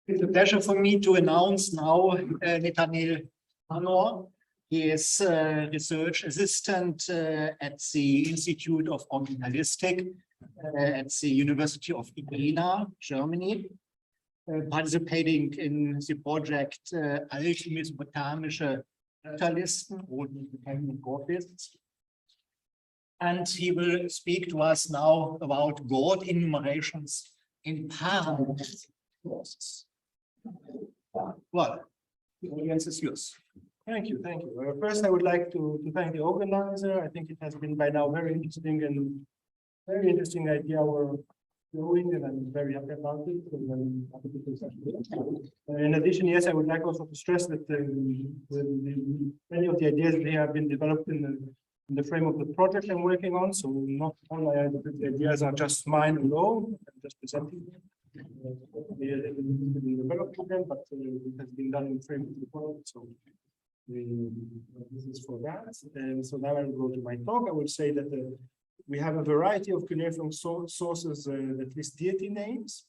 It's a pleasure for me to announce now Netanel Anor. He is research assistant at the Institute of Orientalistik at the University of Vienna, Germany, participating in the project Alte Mesopotamische Götterlisten or God lists. And he will speak to us now about God enumerations in parallel process. Well, the audience is yours. Thank you, thank you. First, I would like to thank the organizer. I think it has been by now very interesting idea we're doing, and I'm very happy about it. In addition, yes, I would like also to stress that many of the ideas they have been developed in the frame of the project I'm working on. So not all my ideas are just mine alone. I'm just presenting them. They have been developed with them, but it has been done in the frame of the project. So this is for that. And so now I will go to my talk. I will say that we have a variety of cuneiform sources that list deity names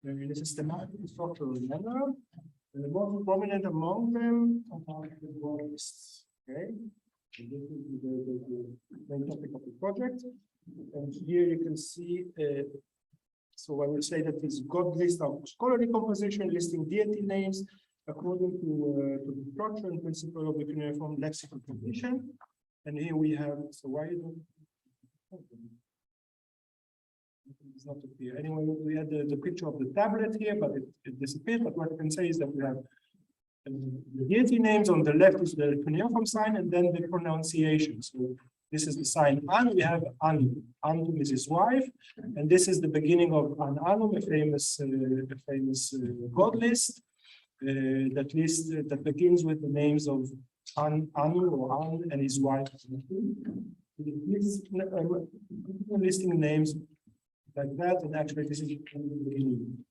in a systematic structural manner. And the most prominent among them are the God lists. Okay, and this is the main topic of the project. And here you can see. So I will say that these God lists are scholarly composition listing deity names according to the structure and principle of the cuneiform lexical tradition. And here we have, so why it's not appear. Anyway, we had the picture of the tablet here, but it disappeared. But what I can say is that we have the deity names on the left is the cuneiform sign, and then the pronunciation. So this is the sign An. We have An. Anum is his wife, and this is the beginning of An Anum, a famous god list. That begins with the names of Anor or An and his wife. Listing names like that, and actually this is the beginning.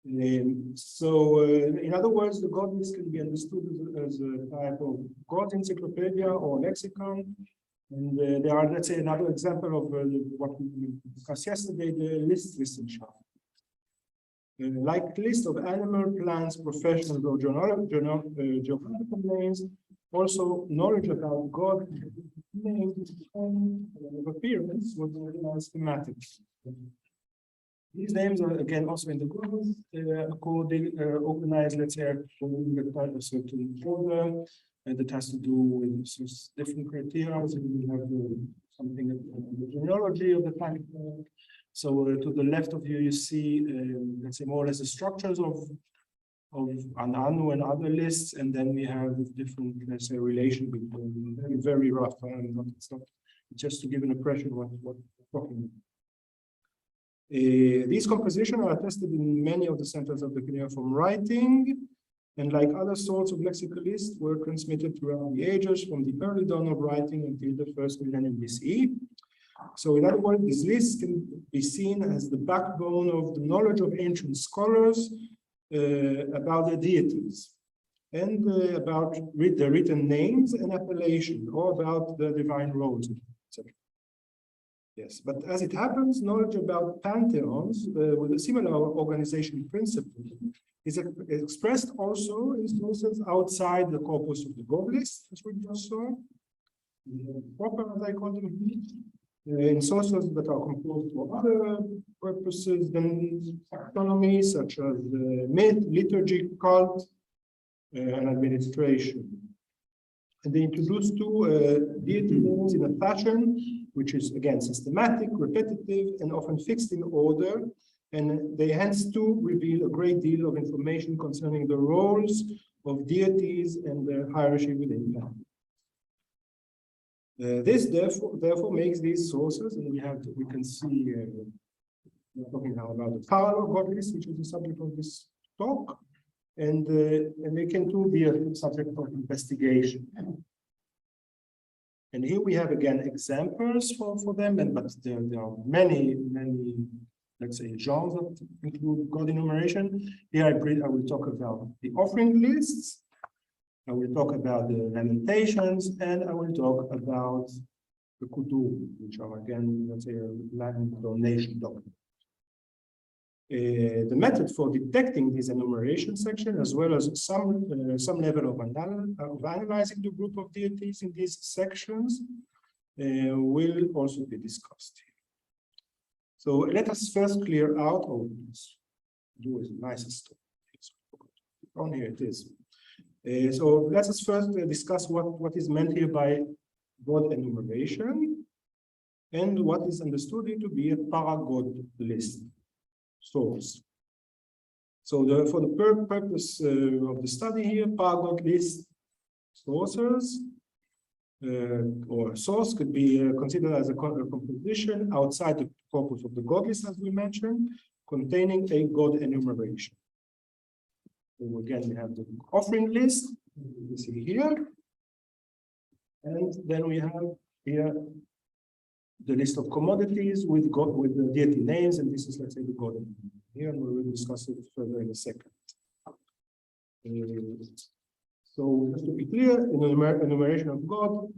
In other words, the god list can be understood as a type of god encyclopedia or lexicon. And there are, let's say, another example of what we discussed yesterday, the Listwissenschaft. Like list of animal, plants, professional or geographical names, also knowledge about God names and appearance was organized thematically. These names are again also in the group organized, let's say, according to a certain order that has to do with different criteria. So we have something the genealogy of the planet. So to the left of you, you see, let's say, more or less the structures of an Anu and other lists, and then we have different, let's say, relation between them. Very rough. It's not just to give an impression of what we're talking about. These compositions are attested in many of the centers of the cuneiform writing, and like other sorts of lexical lists, were transmitted throughout the ages from the early dawn of writing until the first millennium BCE. So in other words, these lists can be seen as the backbone of the knowledge of ancient scholars about the deities and about the written names and appellation, or about the divine roles, etc. Yes, but as it happens, knowledge about pantheons with a similar organization principle is expressed also in sources outside the corpus of the god list, as we just saw. Proper, as I call them, in sources that are composed for other purposes than taxonomy, such as myth, liturgy, cult, and administration. And they introduce two deity names in a fashion which is, again, systematic, repetitive, and often fixed in order, and they hence too reveal a great deal of information concerning the roles of deities and their hierarchy within them. This therefore makes these sources, and we can see we're talking now about the parallel god list, which is the subject of this talk, and they can too be a subject of investigation. And here we have again examples for them, but there are many, let's say, genres that include god enumeration. Here I will talk about the offering lists. I will talk about the lamentations, and I will talk about the Kudurrus, which are again, let's say, a land donation document. The method for detecting this enumeration section, as well as some level of analyzing the group of deities in these sections, will also be discussed here. So let us first clear out, oh, let's do it nicest. On here it is. So let us first discuss what is meant here by God enumeration and what is understood to be a para-God list source. So for the purpose of the study here, para-God list sources or source could be considered as a composition outside the corpus of the God list, as we mentioned, containing a God enumeration. So again, we have the offering list, you see here, and then we have here the list of commodities with the deity names, and this is, let's say, the God here, and we will discuss it further in a second. So just to be clear, in the enumeration of God,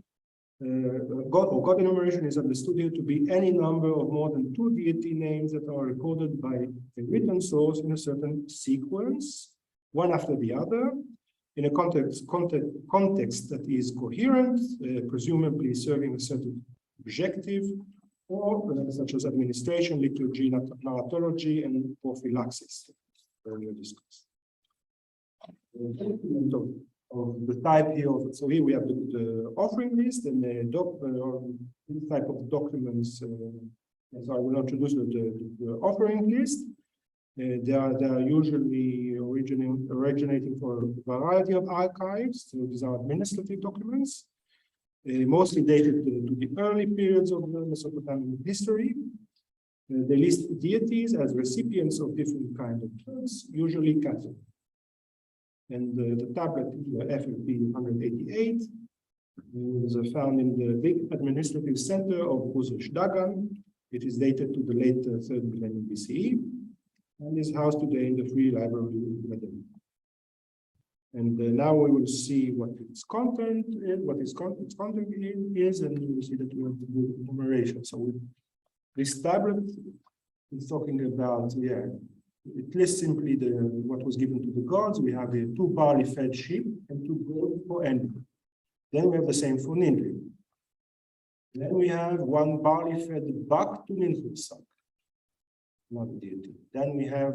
God enumeration is understood here to be any number of more than 2 deity names that are recorded by a written source in a certain sequence, one after the other, in a context that is coherent, presumably serving a certain objective, or such as administration, liturgy, narratology, and prophylaxis, earlier discussed. Of the type here, so here we have the offering list and the this type of documents. So I will introduce the offering list. They are usually originating for a variety of archives. So these are administrative documents, mostly dated to the early periods of the Mesopotamian history. They list deities as recipients of different kinds of cults, usually Catholic. And the tablet FLP 188 is found in the big administrative center of Kudurrus Dagan. It is dated to the late 3rd millennium BCE and is housed today in the Free Library of Netanel. And now we will see what its content is, and you will see that we have the good enumeration. So this tablet is talking about, it lists simply what was given to the gods. We have 2 barley-fed sheep and 2 goats for Enor. Then we have the same for Ninri. Then we have 1 barley-fed buck to Ninri's son, not deity. Then we have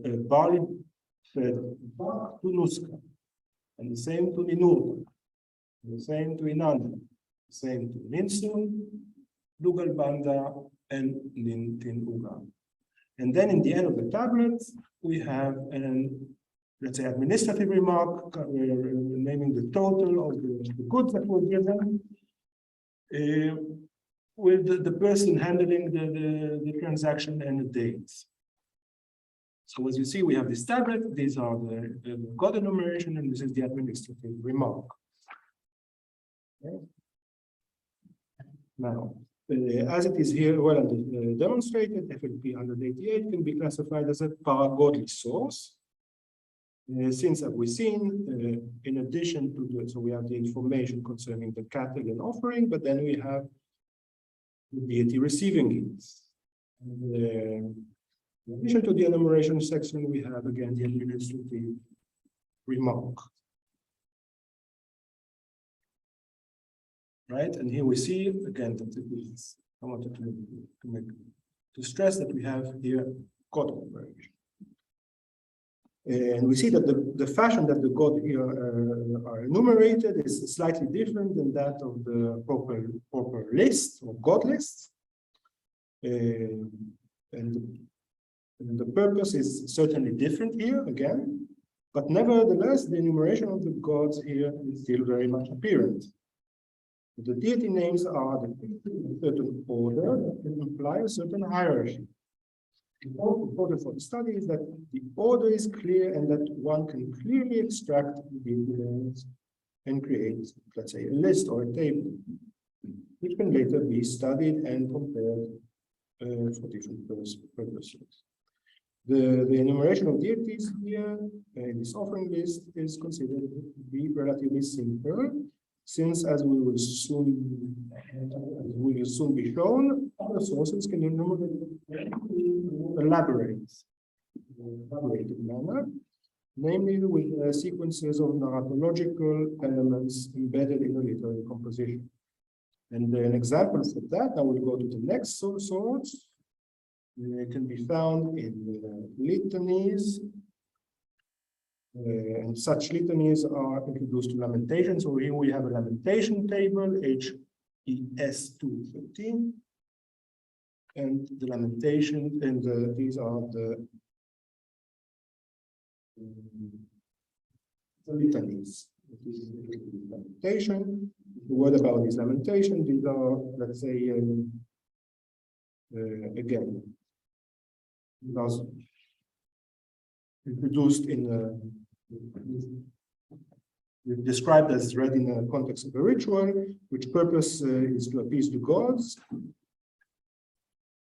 a barley-fed buck to Nuska, and the same to Ninur, the same to Inanna, the same to Ninsun, Lugal Banda, and Nintin Uga. And then in the end of the tablet, we have let's say, administrative remark, naming the total of the goods that were given, with the person handling the transaction and the dates. So as you see, we have this tablet. These are the God enumeration, and this is the administrative remark. Okay. Now, as it is here well demonstrated, FLP 188 can be classified as a para-godly source. Since, as we've seen, in addition to so we have the information concerning the cattle and offering, but then we have the deity receiving it. And, in addition to the enumeration section, we have again the administrative remark. Right, and here we see again that it is, I wanted to stress that we have here God enumeration. And we see that the fashion that the God here are enumerated is slightly different than that of the proper list or God list. And the purpose is certainly different here again, but nevertheless, the enumeration of the gods here is still very much apparent. The deity names are depicted in a certain order that imply a certain hierarchy. The important for the study is that the order is clear and that one can clearly extract the deity names and create, let's say, a list or a table, which can later be studied and compared for different purposes. The enumeration of deities here in this offering list is considered to be relatively simple, since, as we will soon be shown, other sources can enumerate elaborated manner, namely with sequences of narratological elements embedded in a literary composition. And an example for that, I will go to the next source. It can be found in litanies. And such litanies are introduced to Lamentations. So here we have a lamentation table, HES II, and the lamentation, and these are the litanies. This is the lamentation. The word about this lamentation, these are, let's say, again, those introduced in described as read in the context of a ritual, which purpose is to appease the gods.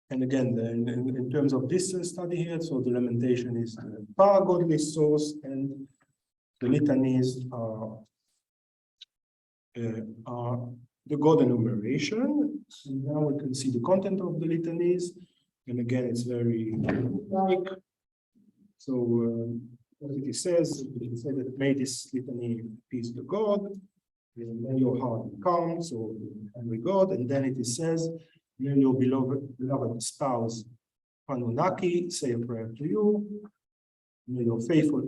And again, in terms of this study here, so the lamentation is the paragodly source, and the litanies are the god enumeration. And now we can see the content of the litanies, and again, it's very like. So what it says that may this litany please the God, may your heart be calm, so every God, and then it says, may your beloved spouse Anunnaki say a prayer to you, may your faithful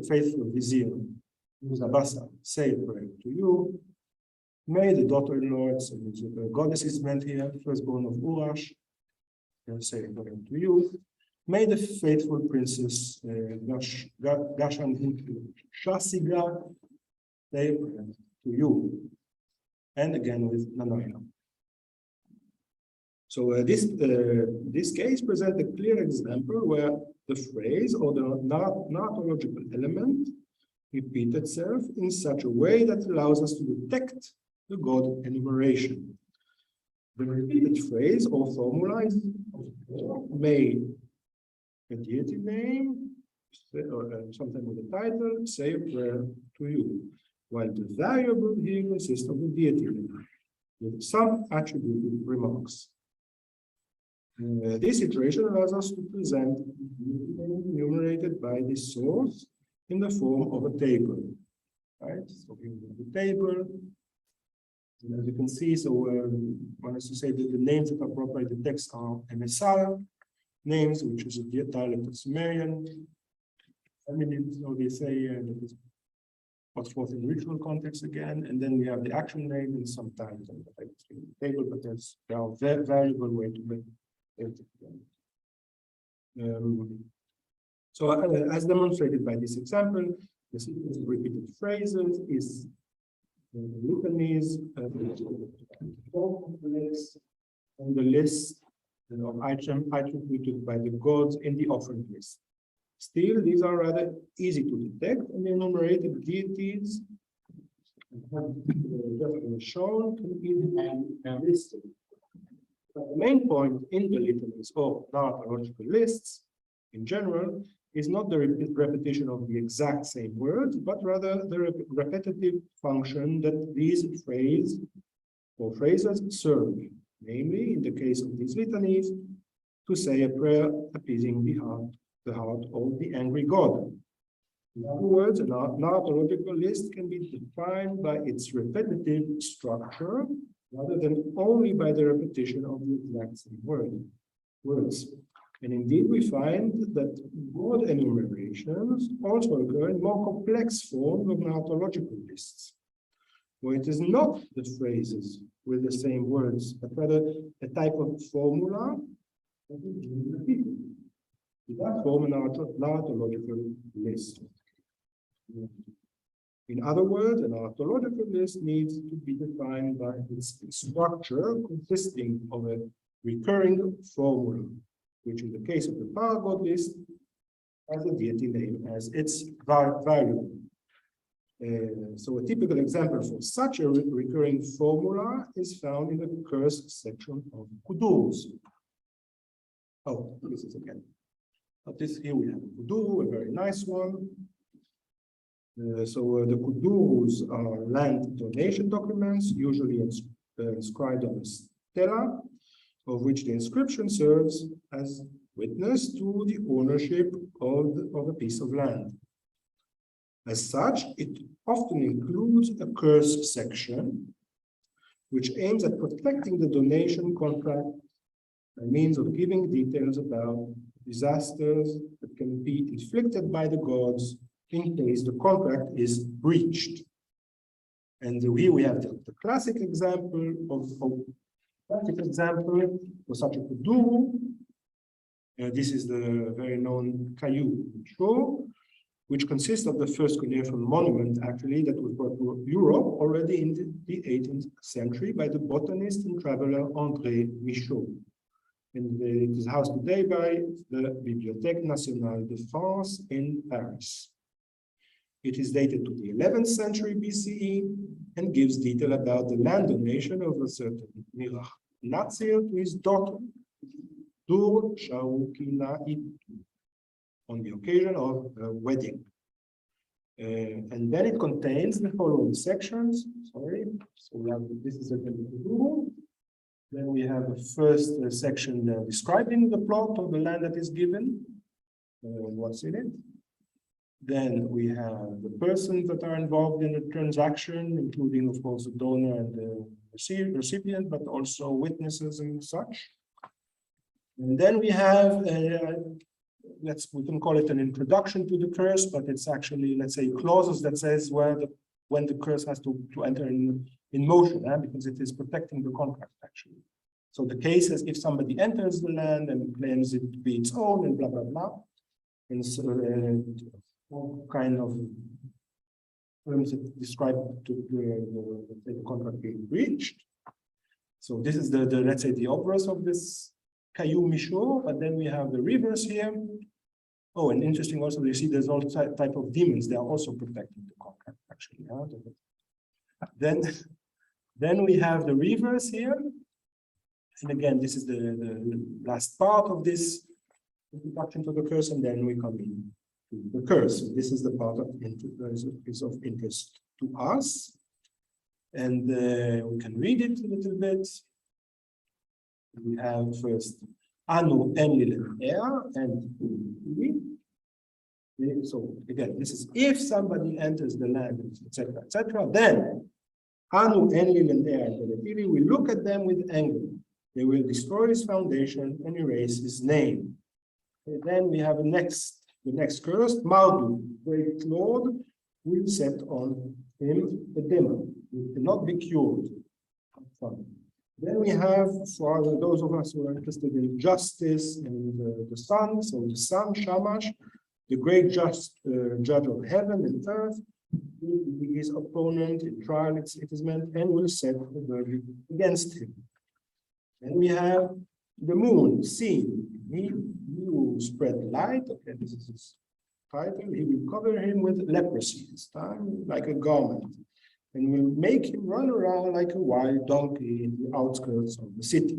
vizier Uzabasa say a prayer to you, may the daughter-in-law, so the goddess is meant here, firstborn of Urash, say a prayer to you. May the faithful princess Gashan Shasiga say to you, and again with Nanaya. So this case presents a clear example where the phrase or the narratological element repeats itself in such a way that allows us to detect the God enumeration. The repeated phrase or formula may a deity name, or something with a title, say a prayer to you, while the variable here consists of the deity name, with some attributed remarks. This iteration allows us to present the enumerated by the source in the form of a table. Right? So here we have the table. And as you can see, so one has to say that the names that are appropriate the text are MSR names, which is a dialect of Sumerian. I mean, so they say that is what's forth in ritual context again, and then we have the actual name, and sometimes on the table, but there are very valuable way to make it. So as demonstrated by this example, the sequence of repeated phrases is litanies, on the list of items attributed by the gods in the offering list. Still, these are rather easy to detect, and the enumerated deities shown can be listed. But the main point in the litanies or narratological lists in general is not the repetition of the exact same words, but rather the repetitive function that these phrases or phrases serve. Namely, in the case of these litanies, to say a prayer appeasing the heart of the angry god. In other words, a narratological list can be defined by its repetitive structure rather than only by the repetition of the exact same words. And indeed, we find that god enumerations also occur in more complex forms of narratological lists, where it is not the phrases with the same words, but rather a type of formula that is repeated. That form a narratological list. In other words, a narratological list needs to be defined by its structure consisting of a recurring formula, which in the case of the paragod list has a deity name as its variable. So a typical example for such a recurring formula is found in the curse section of Kudurrus. Oh, this is again. But this here we have Kudurrus, a very nice one. The Kudurrus are land donation documents, usually inscribed on a stela, of which the inscription serves as witness to the ownership of a piece of land. As such, it often includes a curse section, which aims at protecting the donation contract by means of giving details about disasters that can be inflicted by the gods in case the contract is breached. And here we have the classic example of such a Kudurru. This is the very known Caillou show, which consists of the first cuneiform monument, actually, that was brought to Europe already in the 18th century by the botanist and traveler André Michaud. And it is housed today by the Bibliothèque Nationale de France in Paris. It is dated to the 11th century BCE and gives detail about the land donation of a certain Mirach Natsir to his daughter, Dur Shaukina on the occasion of a wedding. And then it contains the following sections. Sorry, so we have this is a Kudurru. Then we have the first section describing the plot of the land that is given, what's in it. Then we have the persons that are involved in the transaction, including, of course, the donor and the recipient, but also witnesses and such. And then we have, we can call it an introduction to the curse, but it's actually, let's say, clauses that says when the curse has to enter in motion, because it is protecting the contract, actually. So the case is if somebody enters the land and claims it to be its own and blah, blah, blah. And so, all kind of terms that describe the contract being breached. So this is the let's say the obverse of this Caillou Michaud, but then we have the reverse here. Oh, and interesting also, you see there's all type of demons. They are also protecting the contract, actually. Then we have the reverse here. And again, this is the last part of this introduction to the curse, and then we come in to the curse. This is the part of is of interest to us. And we can read it a little bit. We have first Anor and so again, this is if somebody enters the land, etc., etc. Then Anor will look at them with anger. They will destroy his foundation and erase his name. And then we have the next curse, Marduk, great Lord, will set on him a demon. He cannot be cured. Then we have, for those of us who are interested in justice and the sun, so the sun, Shamash, the great judge of heaven and earth, will be his opponent in trial, it is meant, and will set the verdict against him. And we have the moon, seen. He will spread light. Okay, this is his title. He will cover him with leprosy this time, like a garment, and will make him run around like a wild donkey in the outskirts of the city.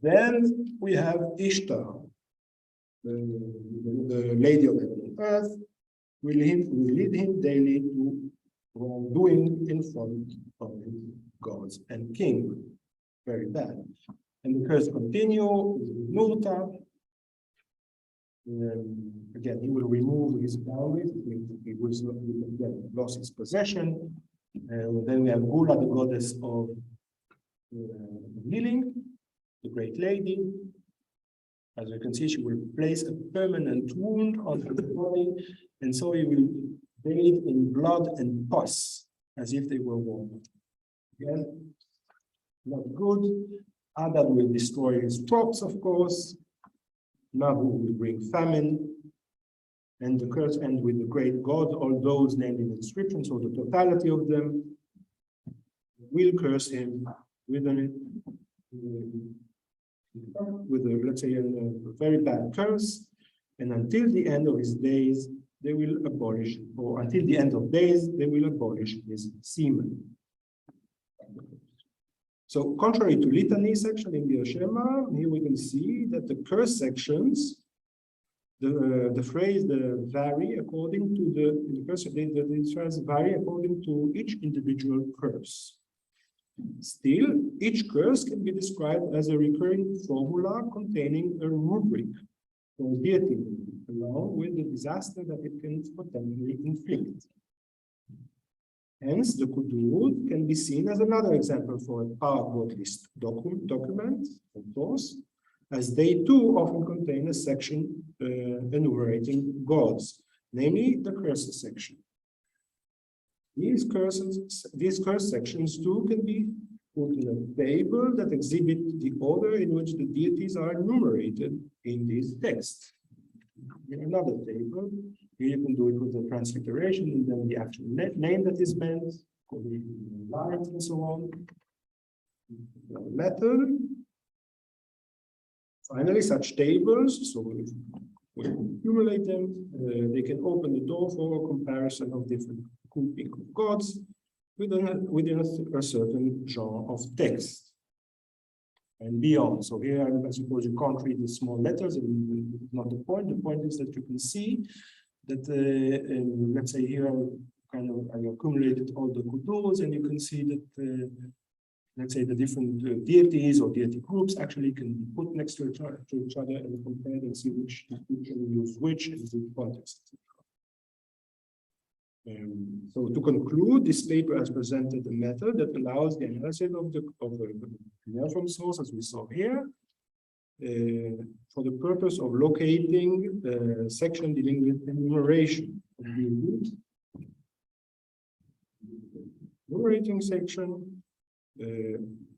Then we have Ishtar, the lady of heaven and earth, will lead him daily to wrongdoing in front of his gods and king. Very bad. And the curse continue with Nurta. Again, he will remove his boundaries. He will again lost his possession. Then we have Gula, the goddess of healing, the great lady. As you can see, she will place a permanent wound on her body, and so he will bathe in blood and pus as if they were warm. Again, not good. Adad will destroy his crops, of course. Nahu will bring famine. And the curse ends with the great God, all those named in the inscription, so the totality of them will curse him with let's say, a very bad curse. And until the end of his days, they will abolish, or until the end of days, they will abolish his semen. So contrary to litany section in the Shema, here we can see that the curse sections, the phrase vary according to the phrase vary according to each individual curse. Still, each curse can be described as a recurring formula containing a rubric for deity, along with the disaster that it can potentially inflict. Hence, the Kudurrus can be seen as another example for a PowerPoint list document, of course, as they too often contain a section enumerating gods, namely the curses section. These curse sections too can be put in a table that exhibit the order in which the deities are enumerated in this text. In another table, here you can do it with the transliteration and then the actual name that is meant, the lines and so on. Method. Finally, such tables, so if we accumulate them, they can open the door for a comparison of different grouping of gods within a certain genre of text and beyond. So here, I suppose you can't read the small letters, and not the point. The point is that you can see that, let's say here, I accumulated all the Kudurrus, and you can see that, let's say the different deities or deity groups actually can be put next to each other and compare and see which can use which in which context. So to conclude, this paper has presented a method that allows the analysis of the cuneiform source, as we saw here, for the purpose of locating the section dealing with enumeration. Enumerating section,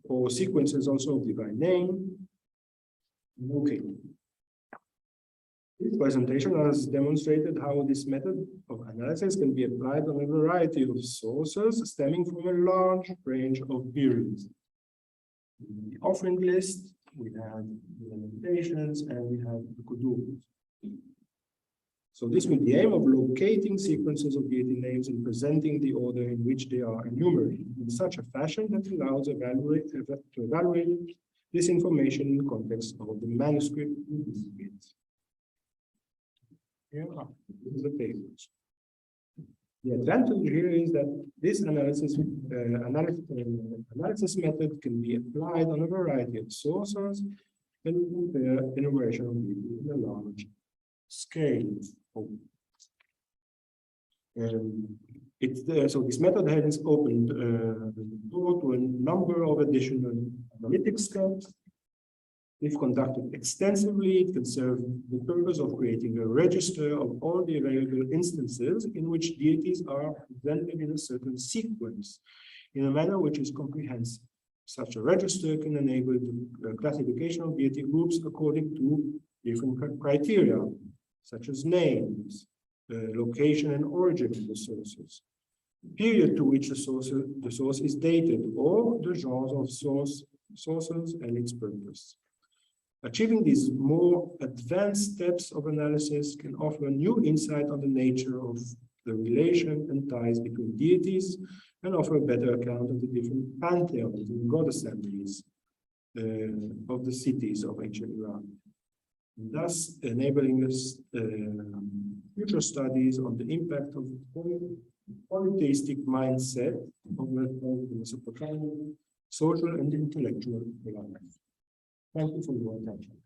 or sequences also of divine name. Okay. This presentation has demonstrated how this method of analysis can be applied on a variety of sources stemming from a large range of periods. In the offering list, we have the Enumerations and we have the Kudurrus. So this with the aim of locating sequences of deity names and presenting the order in which they are enumerated in such a fashion that allows to evaluate this information in the context of the manuscript. Here are the papers. The advantage here is that this analysis method can be applied on a variety of sources and compare enumeration of deity in a large scale. So this method has opened the door to a number of additional analytic steps. If conducted extensively, it can serve the purpose of creating a register of all the available instances in which deities are presented in a certain sequence, in a manner which is comprehensive. Such a register can enable the classification of deity groups according to different criteria, such as names, location and origin of the sources, period to which the source is dated, or the genres of sources and its purpose. Achieving these more advanced steps of analysis can offer new insight on the nature of the relation and ties between deities and offer a better account of the different pantheons and god assemblies of the cities of ancient Iran, thus enabling us future studies on the impact of polytheistic mindset of Mesopotamian social and intellectual life. Thank you for your attention.